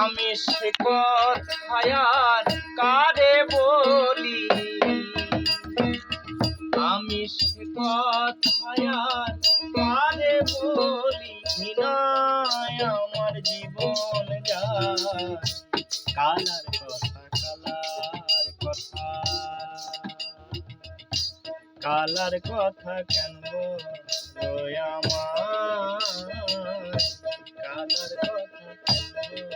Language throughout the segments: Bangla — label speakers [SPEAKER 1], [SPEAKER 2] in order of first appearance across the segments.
[SPEAKER 1] আমি সে কথায় আর কারে বলি, আমি সে কথায় আর কারে বলি, বিনায় আমার জীবন যায়। কালার কথা, কালার কথা, কালার কথা কেন বলো আমার, কালার কথা কেন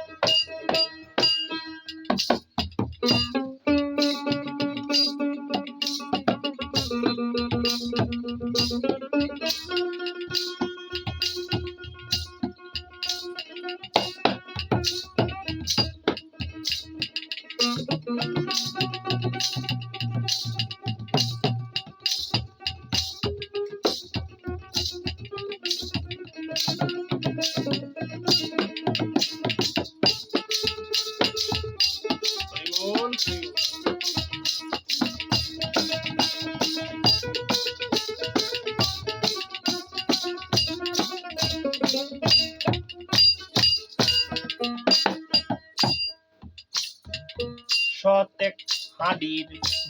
[SPEAKER 1] শতেক হাঁড়ির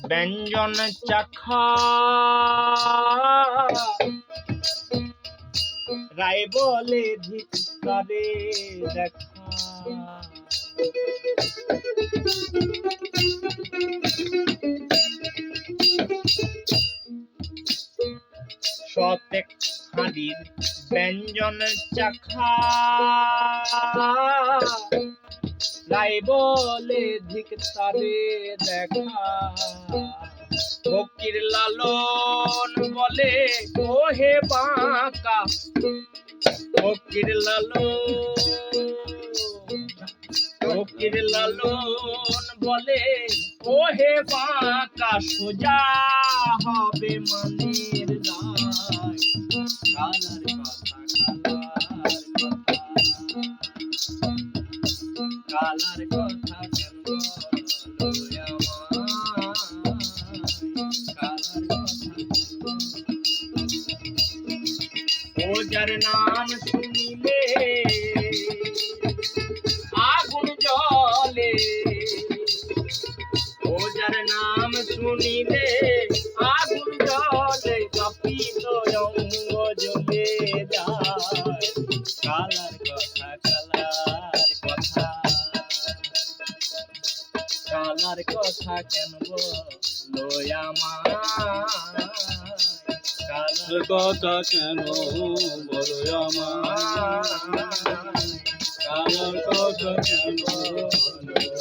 [SPEAKER 1] ব্যঞ্জন চাখা, রায় বলে ধিক্কারে দেখা। শতেক হাঁড়ির ব্যঞ্জন চাখা, রায় বলে ধিক্কারে দেখা। ফকির লালন বলে ওহে বাঁকা, ফকির লালন বলে ওহে বাঁকা, সোজা হবে মনের দায়। কালার কথা, কালার কথা কেন বলো আমায়, কালার কথা। ও যার নাম শুনিলে আগুন জ্বলে, ও যার নাম শুনিলে আগুন জ্বলে, কাঁপিত অঙ্গ জ্বলে যায়। কালার কথা, কালার কথা, কালার কথা কেন বলো আমায়, কালার কথা কেন বলো আমায়, কালার কথা কেন বলো আমায়।